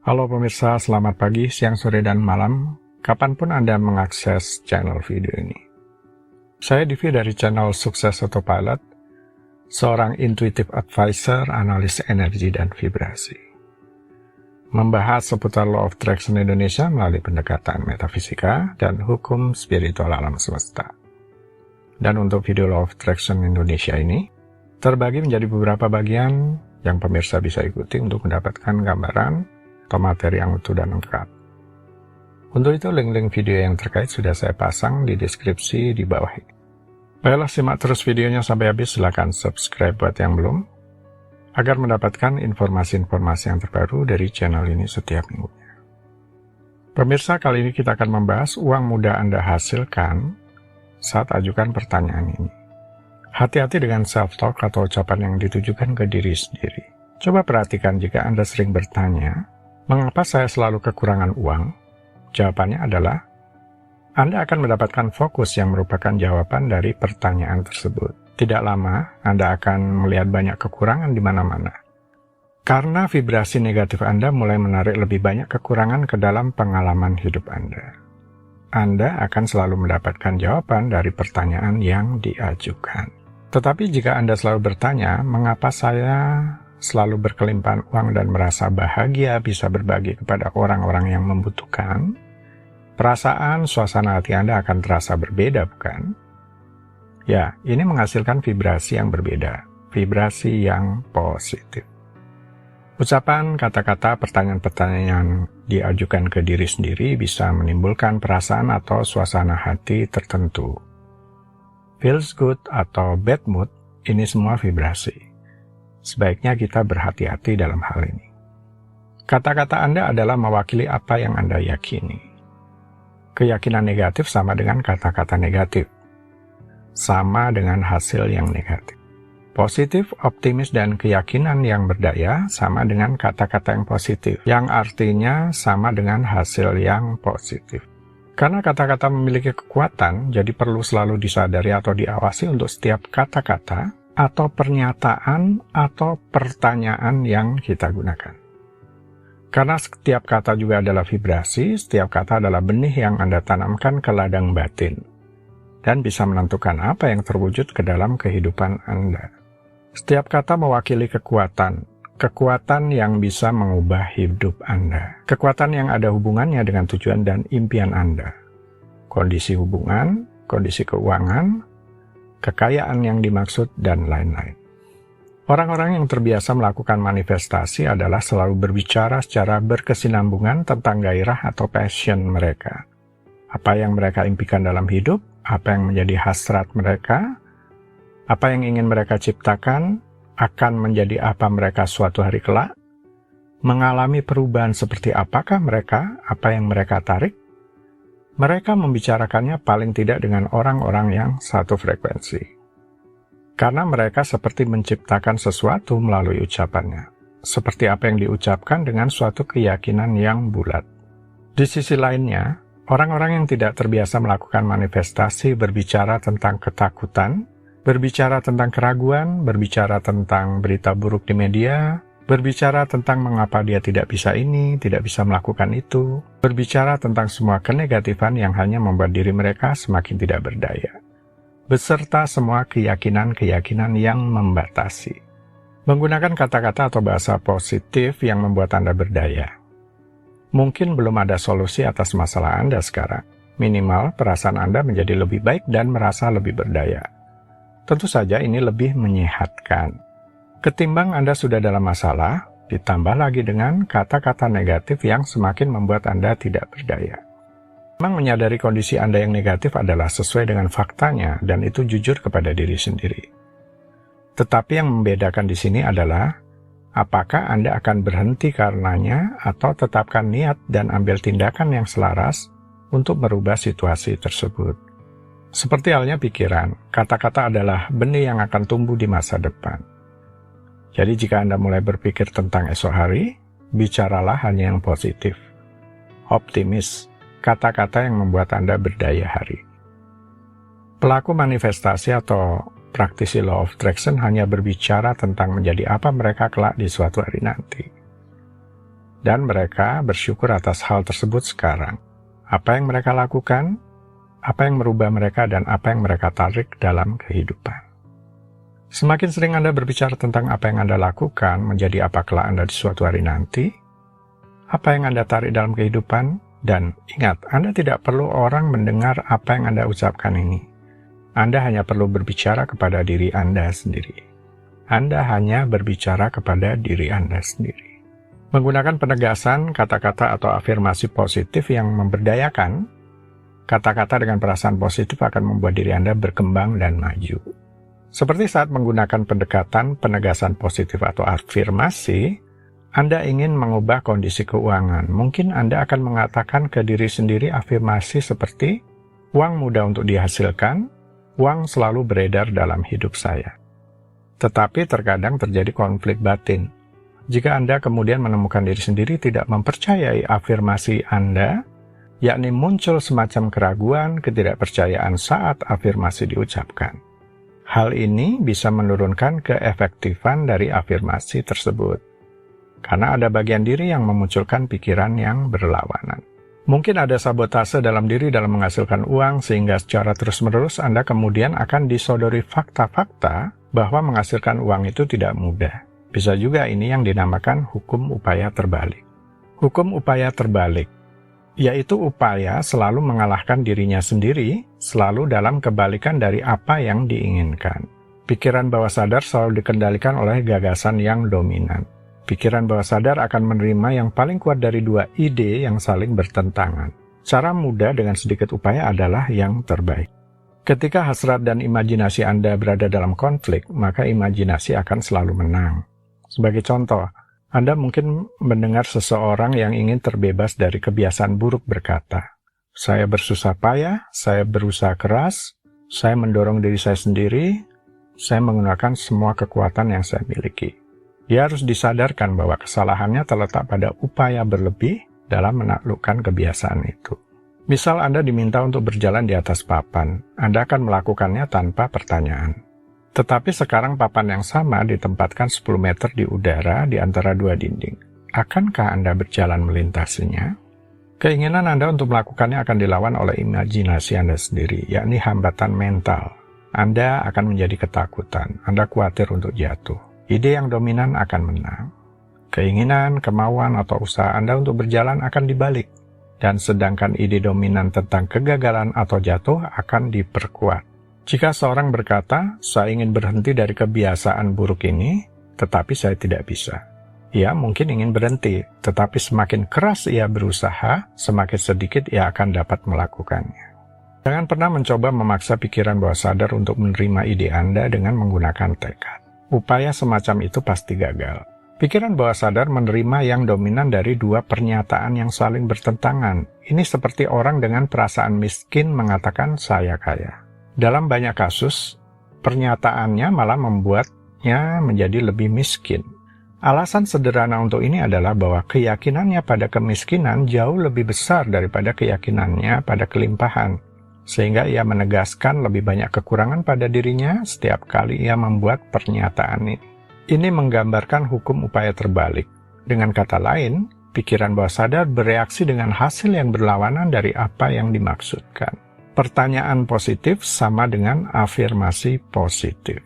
Halo pemirsa, selamat pagi, siang, sore, dan malam, kapanpun Anda mengakses channel video ini. Saya Divi dari channel Sukses Autopilot, seorang intuitive advisor, analis energi dan vibrasi. Membahas seputar Law of Attraction Indonesia melalui pendekatan metafisika dan hukum spiritual alam semesta. Dan untuk video Law of Attraction Indonesia ini, terbagi menjadi beberapa bagian yang pemirsa bisa ikuti untuk mendapatkan gambaran atau materi yang utuh dan lengkap. Untuk itu, link-link video yang terkait sudah saya pasang di deskripsi di bawah ini. Baiklah, simak terus videonya sampai habis, silakan subscribe buat yang belum, agar mendapatkan informasi-informasi yang terbaru dari channel ini setiap minggunya. Pemirsa, kali ini kita akan membahas uang mudah Anda hasilkan saat ajukan pertanyaan ini. Hati-hati dengan self-talk atau ucapan yang ditujukan ke diri sendiri. Coba perhatikan jika Anda sering bertanya, mengapa saya selalu kekurangan uang? Jawabannya adalah, Anda akan mendapatkan fokus yang merupakan jawaban dari pertanyaan tersebut. Tidak lama, Anda akan melihat banyak kekurangan di mana-mana. Karena vibrasi negatif Anda mulai menarik lebih banyak kekurangan ke dalam pengalaman hidup Anda. Anda akan selalu mendapatkan jawaban dari pertanyaan yang diajukan. Tetapi jika Anda selalu bertanya, mengapa saya selalu berkelimpahan uang dan merasa bahagia bisa berbagi kepada orang-orang yang membutuhkan, perasaan, suasana hati Anda akan terasa berbeda, bukan? Ya, ini menghasilkan vibrasi yang berbeda, vibrasi yang positif. Ucapan, kata-kata, pertanyaan-pertanyaan yang diajukan ke diri sendiri bisa menimbulkan perasaan atau suasana hati tertentu. Feels good atau bad mood, ini semua vibrasi. Sebaiknya kita berhati-hati dalam hal ini. Kata-kata Anda adalah mewakili apa yang Anda yakini. Keyakinan negatif sama dengan kata-kata negatif. Sama dengan hasil yang negatif. Positif, optimis, dan keyakinan yang berdaya sama dengan kata-kata yang positif, yang artinya sama dengan hasil yang positif. Karena kata-kata memiliki kekuatan, jadi perlu selalu disadari atau diawasi untuk setiap kata-kata atau pernyataan atau pertanyaan yang kita gunakan. Karena setiap kata juga adalah vibrasi, setiap kata adalah benih yang Anda tanamkan ke ladang batin, dan bisa menentukan apa yang terwujud ke dalam kehidupan Anda. Setiap kata mewakili kekuatan yang bisa mengubah hidup Anda. Kekuatan yang ada hubungannya dengan tujuan dan impian Anda. Kondisi hubungan, kondisi keuangan, kekayaan yang dimaksud, dan lain-lain. Orang-orang yang terbiasa melakukan manifestasi adalah selalu berbicara secara berkesinambungan tentang gairah atau passion mereka. Apa yang mereka impikan dalam hidup, apa yang menjadi hasrat mereka, apa yang ingin mereka ciptakan, akan menjadi apa mereka suatu hari kelak, mengalami perubahan seperti apakah mereka, apa yang mereka tarik. Mereka membicarakannya paling tidak dengan orang-orang yang satu frekuensi. Karena mereka seperti menciptakan sesuatu melalui ucapannya. Seperti apa yang diucapkan dengan suatu keyakinan yang bulat. Di sisi lainnya, orang-orang yang tidak terbiasa melakukan manifestasi berbicara tentang ketakutan, berbicara tentang keraguan, berbicara tentang berita buruk di media, berbicara tentang mengapa dia tidak bisa ini, tidak bisa melakukan itu, berbicara tentang semua kenegatifan yang hanya membuat diri mereka semakin tidak berdaya, beserta semua keyakinan-keyakinan yang membatasi. Menggunakan kata-kata atau bahasa positif yang membuat Anda berdaya. Mungkin belum ada solusi atas masalah Anda sekarang. Minimal perasaan Anda menjadi lebih baik dan merasa lebih berdaya. Tentu saja ini lebih menyehatkan. Ketimbang Anda sudah dalam masalah, ditambah lagi dengan kata-kata negatif yang semakin membuat Anda tidak berdaya. Memang menyadari kondisi Anda yang negatif adalah sesuai dengan faktanya dan itu jujur kepada diri sendiri. Tetapi yang membedakan di sini adalah apakah Anda akan berhenti karenanya atau tetapkan niat dan ambil tindakan yang selaras untuk merubah situasi tersebut. Seperti halnya pikiran, kata-kata adalah benih yang akan tumbuh di masa depan. Jadi jika Anda mulai berpikir tentang esok hari, bicaralah hanya yang positif. Optimis, kata-kata yang membuat Anda berdaya hari. Pelaku manifestasi atau praktisi Law of Attraction hanya berbicara tentang menjadi apa mereka kelak di suatu hari nanti. dan mereka bersyukur atas hal tersebut sekarang. Apa yang mereka lakukan, apa yang merubah mereka, dan apa yang mereka tarik dalam kehidupan. Semakin sering Anda berbicara tentang apa yang Anda lakukan, menjadi apa kelak Anda di suatu hari nanti, apa yang Anda tarik dalam kehidupan, dan ingat, Anda tidak perlu orang mendengar apa yang Anda ucapkan ini. Anda hanya perlu berbicara kepada diri Anda sendiri. Anda hanya berbicara kepada diri Anda sendiri. Menggunakan penegasan, kata-kata atau afirmasi positif yang memberdayakan, kata-kata dengan perasaan positif akan membuat diri Anda berkembang dan maju. Seperti saat menggunakan pendekatan penegasan positif atau afirmasi, Anda ingin mengubah kondisi keuangan. Mungkin Anda akan mengatakan ke diri sendiri afirmasi seperti, uang mudah untuk dihasilkan, uang selalu beredar dalam hidup saya. Tetapi terkadang terjadi konflik batin. Jika Anda kemudian menemukan diri sendiri tidak mempercayai afirmasi Anda, yakni muncul semacam keraguan, ketidakpercayaan saat afirmasi diucapkan. Hal ini bisa menurunkan keefektifan dari afirmasi tersebut, karena ada bagian diri yang memunculkan pikiran yang berlawanan. Mungkin ada sabotase dalam diri dalam menghasilkan uang, sehingga secara terus-menerus Anda kemudian akan disodori fakta-fakta bahwa menghasilkan uang itu tidak mudah. Bisa juga ini yang dinamakan hukum upaya terbalik. Hukum upaya terbalik yaitu upaya selalu mengalahkan dirinya sendiri, selalu dalam kebalikan dari apa yang diinginkan. Pikiran bawah sadar selalu dikendalikan oleh gagasan yang dominan. Pikiran bawah sadar akan menerima yang paling kuat dari dua ide yang saling bertentangan. Cara mudah dengan sedikit upaya adalah yang terbaik. Ketika hasrat dan imajinasi Anda berada dalam konflik, maka imajinasi akan selalu menang. Sebagai contoh, Anda mungkin mendengar seseorang yang ingin terbebas dari kebiasaan buruk berkata, "Saya bersusah payah, saya berusaha keras, saya mendorong diri saya sendiri, saya menggunakan semua kekuatan yang saya miliki." Dia harus disadarkan bahwa kesalahannya terletak pada upaya berlebih dalam menaklukkan kebiasaan itu. Misal Anda diminta untuk berjalan di atas papan, Anda akan melakukannya tanpa pertanyaan. Tetapi sekarang papan yang sama ditempatkan 10 meter di udara di antara dua dinding. Akankah Anda berjalan melintasinya? Keinginan Anda untuk melakukannya akan dilawan oleh imajinasi Anda sendiri, yakni hambatan mental. Anda akan menjadi ketakutan, Anda khawatir untuk jatuh. Ide yang dominan akan menang. Keinginan, kemauan, atau usaha Anda untuk berjalan akan dibalik. Dan sedangkan ide dominan tentang kegagalan atau jatuh akan diperkuat. Jika seorang berkata, "Saya ingin berhenti dari kebiasaan buruk ini, tetapi saya tidak bisa." Ia mungkin ingin berhenti, tetapi semakin keras ia berusaha, semakin sedikit ia akan dapat melakukannya. Jangan pernah mencoba memaksa pikiran bawah sadar untuk menerima ide Anda dengan menggunakan tekad. Upaya semacam itu pasti gagal. Pikiran bawah sadar menerima yang dominan dari dua pernyataan yang saling bertentangan. Ini seperti orang dengan perasaan miskin mengatakan, "Saya kaya." Dalam banyak kasus, pernyataannya malah membuatnya menjadi lebih miskin. Alasan sederhana untuk ini adalah bahwa keyakinannya pada kemiskinan jauh lebih besar daripada keyakinannya pada kelimpahan, sehingga ia menegaskan lebih banyak kekurangan pada dirinya setiap kali ia membuat pernyataan ini. Ini menggambarkan hukum upaya terbalik. Dengan kata lain, pikiran bawah sadar bereaksi dengan hasil yang berlawanan dari apa yang dimaksudkan. Pertanyaan positif sama dengan afirmasi positif.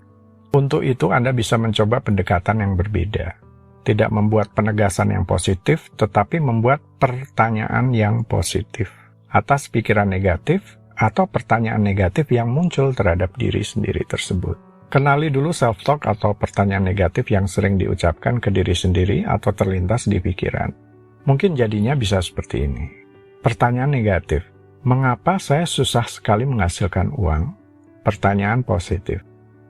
Untuk itu, Anda bisa mencoba pendekatan yang berbeda. Tidak membuat penegasan yang positif, tetapi membuat pertanyaan yang positif atas pikiran negatif atau pertanyaan negatif yang muncul terhadap diri sendiri tersebut. Kenali dulu self-talk atau pertanyaan negatif yang sering diucapkan ke diri sendiri atau terlintas di pikiran. Mungkin jadinya bisa seperti ini. Pertanyaan negatif. Mengapa saya susah sekali menghasilkan uang? Pertanyaan positif.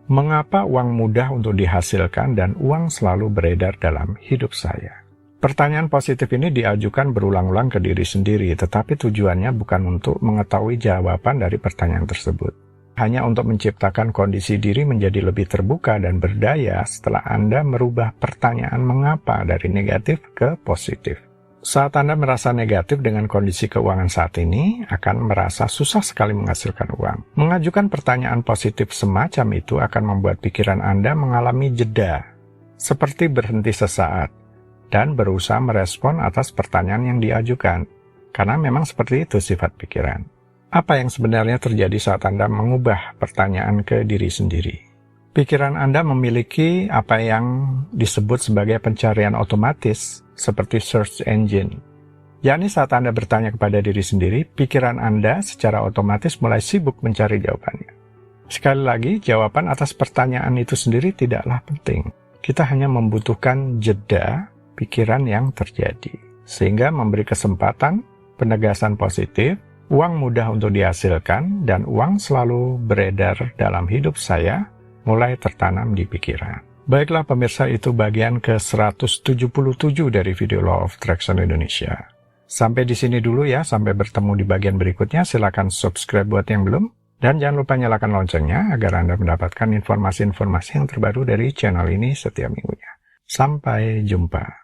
Mengapa uang mudah untuk dihasilkan dan uang selalu beredar dalam hidup saya? Pertanyaan positif ini diajukan berulang-ulang ke diri sendiri, tetapi tujuannya bukan untuk mengetahui jawaban dari pertanyaan tersebut. Hanya untuk menciptakan kondisi diri menjadi lebih terbuka dan berdaya setelah Anda merubah pertanyaan mengapa dari negatif ke positif. Saat Anda merasa negatif dengan kondisi keuangan saat ini, akan merasa susah sekali menghasilkan uang. Mengajukan pertanyaan positif semacam itu akan membuat pikiran Anda mengalami jeda, seperti berhenti sesaat, dan berusaha merespon atas pertanyaan yang diajukan, karena memang seperti itu sifat pikiran. Apa yang sebenarnya terjadi saat Anda mengubah pertanyaan ke diri sendiri? Pikiran Anda memiliki apa yang disebut sebagai pencarian otomatis, seperti search engine. Yakni saat Anda bertanya kepada diri sendiri, pikiran Anda secara otomatis mulai sibuk mencari jawabannya. Sekali lagi, jawaban atas pertanyaan itu sendiri tidaklah penting. Kita hanya membutuhkan jeda pikiran yang terjadi, sehingga memberi kesempatan penegasan positif. Uang mudah untuk dihasilkan, dan uang selalu beredar dalam hidup saya, mulai tertanam di pikiran. Baiklah pemirsa, itu bagian ke-177 dari video Law of Attraction Indonesia. Sampai di sini dulu ya, sampai bertemu di bagian berikutnya. Silakan subscribe buat yang belum, dan jangan lupa nyalakan loncengnya agar Anda mendapatkan informasi-informasi yang terbaru dari channel ini setiap minggunya. Sampai jumpa.